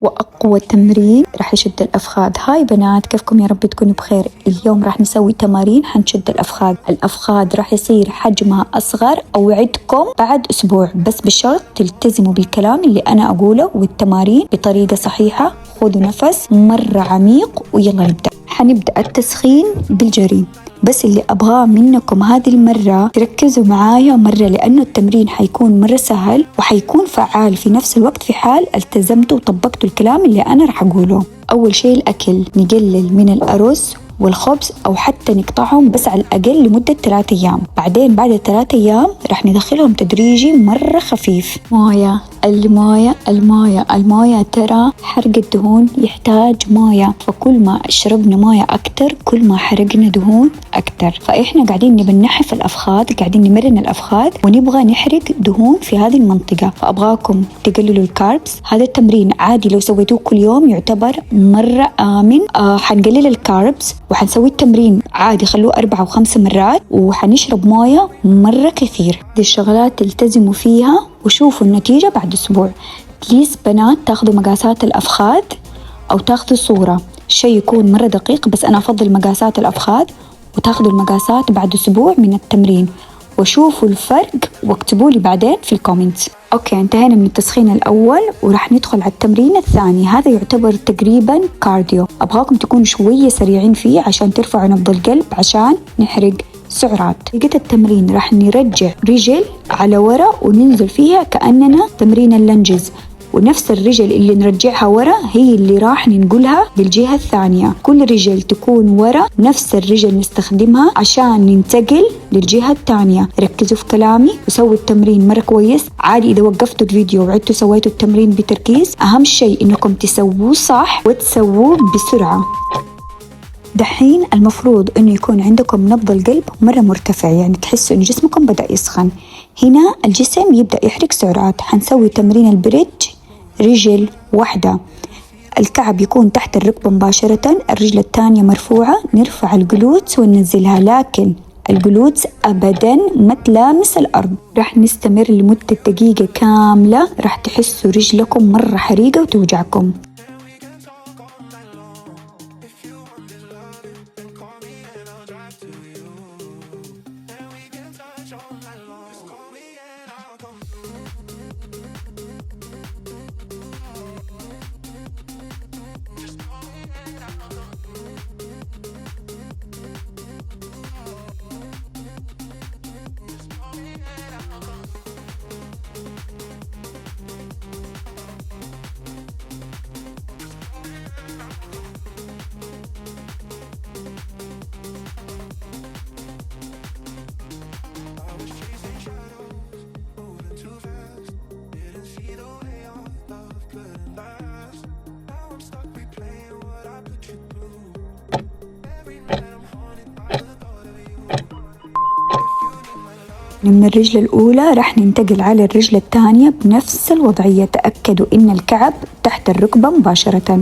وأقوى تمرين راح يشد الأفخاذ. هاي بنات، كيفكم؟ يا رب تكونوا بخير. اليوم راح نسوي تمارين حنشد الأفخاذ. الأفخاذ راح يصير حجمها أصغر، أوعدكم بعد أسبوع، بس بشرط تلتزموا بالكلام اللي أنا أقوله والتمارين بطريقة صحيحة. خذوا نفس مرة عميق ويلا نبدأ. حنبدأ التسخين بالجري، بس اللي أبغاه منكم هذه المرة تركزوا معايا مرة، لأنه التمرين حيكون مرة سهل وحيكون فعال في نفس الوقت في حال التزمتوا وطبقتوا الكلام اللي أنا راح أقوله. أول شيء الأكل، نقلل من الأرز والخبز أو حتى نقطعهم بس على الأقل لمدة 3 أيام. بعدين بعد 3 أيام راح ندخلهم تدريجي مرة خفيف. موية، الموية ترى حرق الدهون يحتاج موية، فكل ما شربنا موية أكتر كل ما حرقنا دهون أكتر. فإحنا قاعدين نبي نحف الأفخاذ، قاعدين نمرن الأفخاذ ونبغى نحرق دهون في هذه المنطقة، فأبغاكم تقللوا الكاربس. هذا التمرين عادي لو سويتوه كل يوم يعتبر مرة آمن. حنقلل الكاربس وحنسوي التمرين عادي، خلوه 4 و5 مرات، وحنشرب موية مرة كثير. دي الشغلات تلتزموا فيها وشوفوا النتيجة بعد أسبوع. بليز بنات تاخذوا مقاسات الأفخاذ أو تاخذوا صورة، شيء يكون مرة دقيق، بس أنا أفضل مقاسات الأفخاذ، وتاخذوا المقاسات بعد أسبوع من التمرين وشوفوا الفرق واكتبوا لي بعدين في الكومنتس. أوكي، انتهينا من التسخين الأول وراح ندخل على التمرين الثاني. هذا يعتبر تقريبا كارديو، أبغاكم تكونوا شوية سريعين فيه عشان ترفعوا نبض القلب عشان نحرق سعرات. طريقة التمرين راح نرجع رجل على ورا وننزل فيها كأننا تمرين اللنجز، ونفس الرجل اللي نرجعها ورا هي اللي راح ننقلها للجهة الثانية. كل رجل تكون ورا نفس الرجل نستخدمها عشان ننتقل للجهة الثانية. ركزوا في كلامي وسووا التمرين مرة كويس. عادي إذا وقفتوا الفيديو وعدتوا سويتوا التمرين بتركيز، أهم شيء إنكم تسووه صح وتسووه بسرعة. دحين المفروض إنه يكون عندكم نبض القلب مرة مرتفع، يعني تحسوا إن جسمكم بدأ يسخن. هنا الجسم يبدأ يحرق سعرات. حنسوي تمرين البريدج، رجل واحدة، الكعب يكون تحت الركبة مباشرة، الرجل الثانية مرفوعة، نرفع الجلوتس وننزلها، لكن الجلوتس أبدا ما تلامس الأرض. راح نستمر لمدة دقيقة كاملة، راح تحسوا رجلكم مرة حريقة وتوجعكم. من الرجل الأولى راح ننتقل على الرجل الثانية بنفس الوضعية. تأكدوا إن الكعب تحت الركبة مباشرة.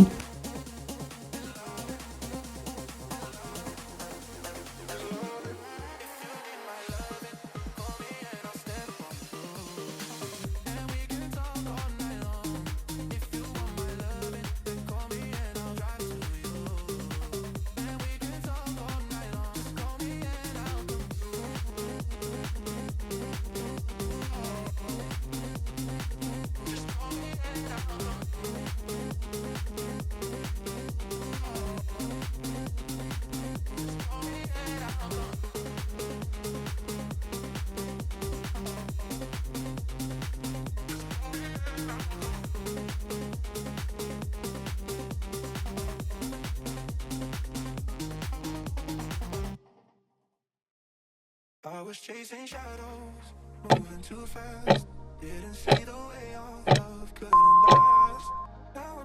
I was chasing shadows, moving too fast, didn't see the way our love couldn't last.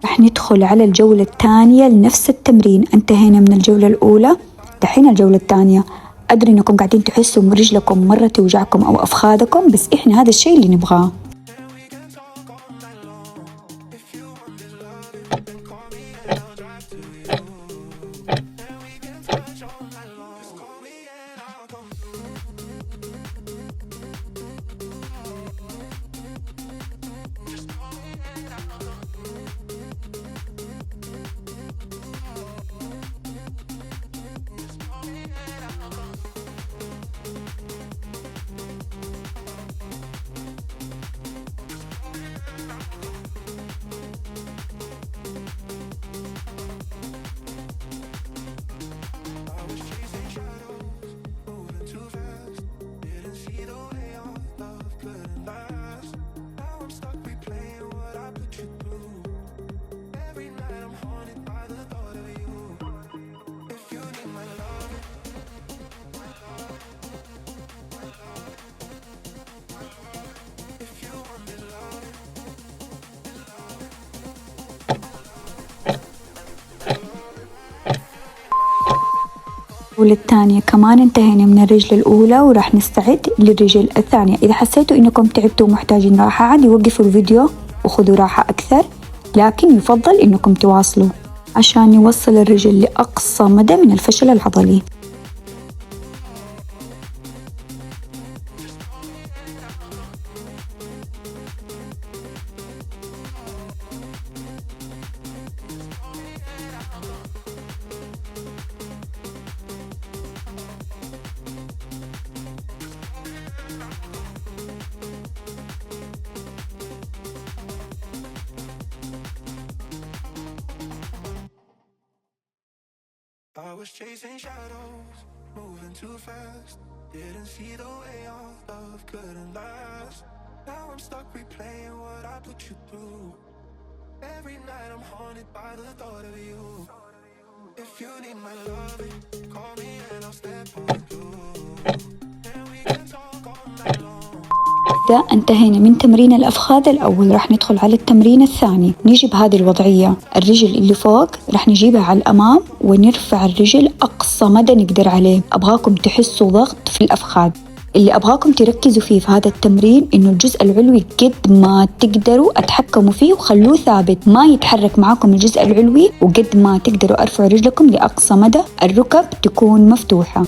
رح ندخل على الجولة الثانية لنفس التمرين. انتهينا من الجولة الأولى، دحين الجولة الثانية. أدري إنكم قاعدين تحسوا رجلكم مرة توجعكم أو أفخاذكم، بس إحنا هذا الشيء اللي نبغاه. والثانية كمان انتهينا من الرجل الأولى وراح نستعد للرجل الثانية. إذا حسيتوا إنكم تعبتوا ومحتاجين راحة عادي وقفوا الفيديو وخذوا راحة أكثر، لكن يفضل إنكم تواصلوا عشان نوصل الرجل لأقصى مدى من الفشل العضلي. I was chasing shadows, moving too fast. Didn't see the way our love couldn't last. Now I'm stuck replaying what I put you through. Every night I'm haunted by the thought of you. If you need my love, call me and I'll step on through. And we can talk all night long. إذا انتهينا من تمرين الأفخاذ الأول راح ندخل على التمرين الثاني. نيجي بهذه الوضعية، الرجل اللي فوق راح نجيبها على الأمام ونرفع الرجل أقصى مدى نقدر عليه. أبغاكم تحسوا ضغط في الأفخاذ. اللي أبغاكم تركزوا فيه في هذا التمرين إنه الجزء العلوي قد ما تقدروا أتحكموا فيه وخلوه ثابت، ما يتحرك معاكم الجزء العلوي، وقد ما تقدروا أرفعوا رجلكم لأقصى مدى، الركب تكون مفتوحة.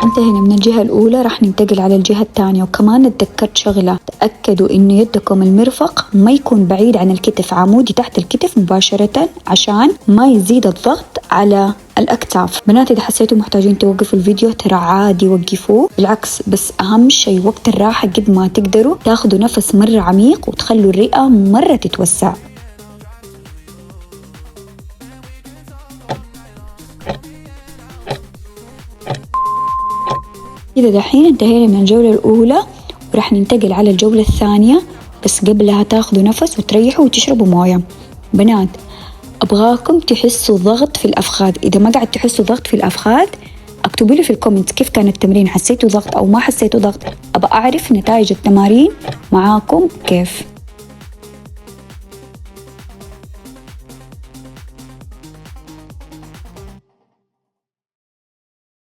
انتهينا من الجهة الأولى راح ننتقل على الجهة الثانية. وكمان اتذكرت شغلة، تأكدوا إنه يدكم المرفق ما يكون بعيد عن الكتف، عمودي تحت الكتف مباشرة عشان ما يزيد الضغط على الأكتاف. بنات إذا حسيتوا محتاجين توقفوا الفيديو ترى عادي وقفوه، بالعكس، بس أهم شيء وقت الراحة قد ما تقدروا تاخدوا نفس مرة عميق وتخلوا الرئة مرة تتوسع. إذا دحين انتهينا من الجولة الأولى وراح ننتقل على الجولة الثانية، بس قبلها تاخذوا نفس وتريحوا وتشربوا موية. بنات أبغاكم تحسوا ضغط في الأفخاذ. إذا ما قاعد تحسوا ضغط في الأفخاذ اكتبوا لي في الكومنت كيف كان التمرين، حسيتوا ضغط أو ما حسيتوا ضغط، أبغى أعرف نتائج التمارين معاكم كيف.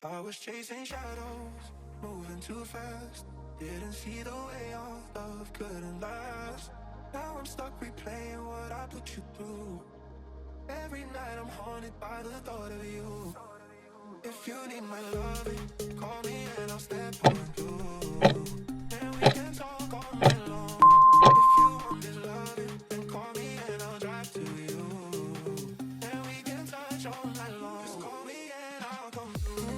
I was chasing shadows, moving too fast. Didn't see the way our love couldn't last. Now I'm stuck replaying what I put you through. Every night I'm haunted by the thought of you. If you need my love, call me and I'll step on through. And we can talk all night long. If you want this love, then call me and I'll drive to you. And we can touch all night long. Just call me and I'll come through.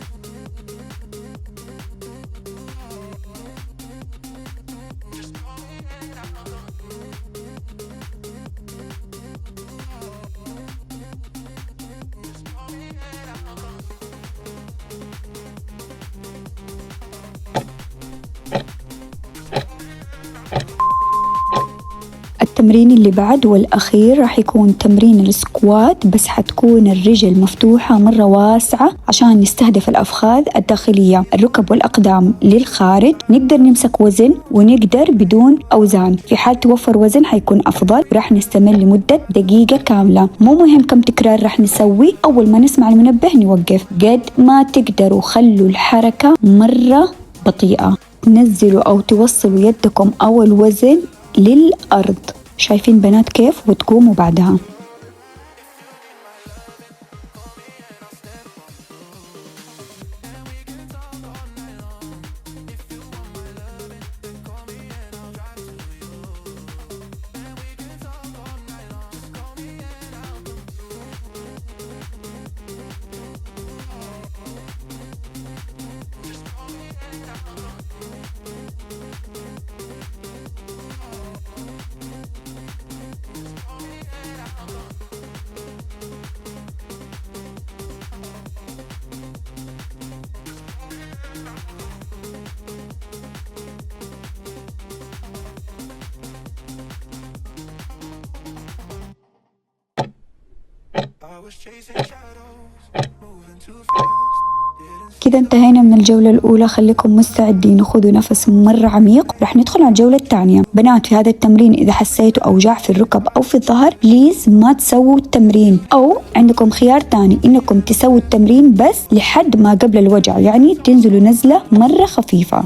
التمرين اللي بعد والأخير راح يكون تمرين السكوات، بس حتكون الرجل مفتوحة مرة واسعة عشان نستهدف الأفخاذ الداخلية، الركب والأقدام للخارج. نقدر نمسك وزن ونقدر بدون أوزان، في حال توفر وزن حيكون أفضل. راح نستمر لمدة دقيقة كاملة. مو مهم كم تكرار راح نسوي، أول ما نسمع المنبه نوقف. قد ما تقدروا خلوا الحركة مرة بطيئة. نزلوا أو توصلوا يدكم أو الوزن للأرض. شايفين بنات كيف؟ وتقوموا بعدها. I was chasing shadows, moving too fast. كده انتهينا من الجولة الأولى. خليكم مستعدين، خذوا نفس مرة عميق. رح ندخل على الجولة الثانية. بنات، في هذا التمرين إذا حسيتوا أوجاع في الركب أو في الظهر بليز ما تسووا التمرين، أو عندكم خيار تاني إنكم تسووا التمرين بس لحد ما قبل الوجع، يعني تنزلوا نزلة مرة خفيفة.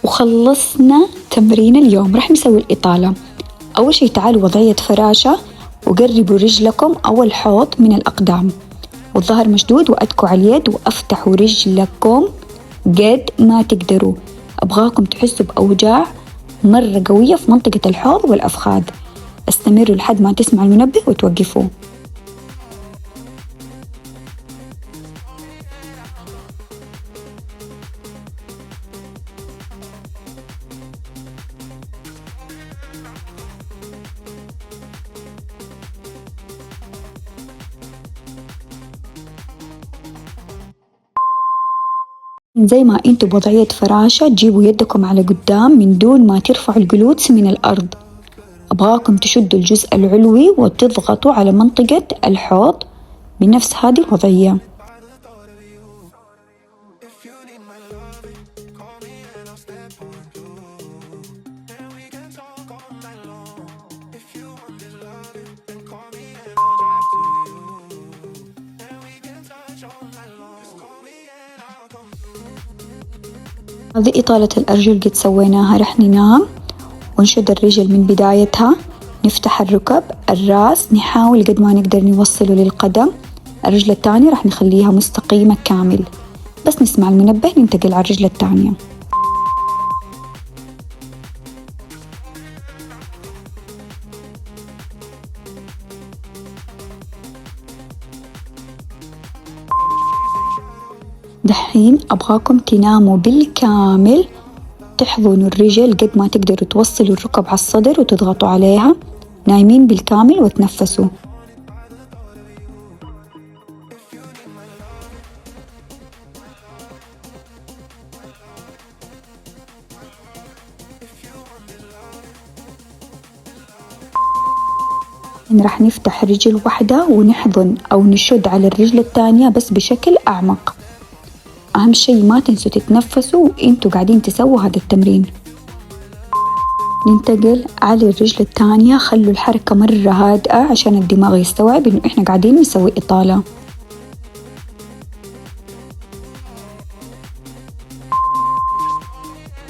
وخلصنا تمرين اليوم. راح نسوي الإطالة. أول شيء تعالوا وضعية فراشة، وقربوا رجلكم أو الحوض من الأقدام، والظهر مشدود، وأتكوا على اليد وأفتحوا رجلكم قد ما تقدروا. أبغاكم تحسوا بأوجاع مرة قوية في منطقة الحوض والأفخاذ. استمروا لحد ما تسمع المنبه وتوقفوا. زي ما انتوا بوضعية فراشة، تجيبوا يدكم على قدام من دون ما ترفعوا الجلوتس من الأرض. أبغاكم تشدوا الجزء العلوي وتضغطوا على منطقة الحوض بنفس هذه الوضعية. هذه إطالة الأرجل قد سويناها. رح ننام ونشد الرجل من بدايتها، نفتح الركب، الرأس نحاول قد ما نقدر نوصله للقدم. الرجل الثانية رح نخليها مستقيمة كامل، بس نسمع المنبه ننتقل على الرجل الثانية. دحين أبغاكم تناموا بالكامل، تحضنوا الرجل قد ما تقدروا، توصلوا الركب على الصدر وتضغطوا عليها، نايمين بالكامل وتنفسوا. راح نفتح رجل واحدة ونحضن أو نشد على الرجل الثانية بس بشكل أعمق. أهم شيء ما تنسوا تتنفسوا وإنتوا قاعدين تسووا هذا التمرين. ننتقل على الرجل الثانية، خلوا الحركة مرة هادئة عشان الدماغ يستوعب إنه إحنا قاعدين نسوي إطالة.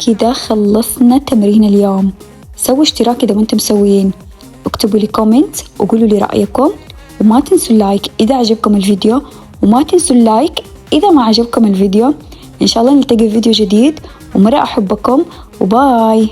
كذا خلصنا تمرين اليوم. سووا اشتراك إذا ما أنتم مسويين، اكتبوا لي كومنت وقولوا لي رأيكم، وما تنسوا اللايك إذا عجبكم الفيديو، وما تنسوا اللايك إذا ما عجبكم الفيديو. إن شاء الله نلتقي في فيديو جديد، ومرة أحبكم، وباي.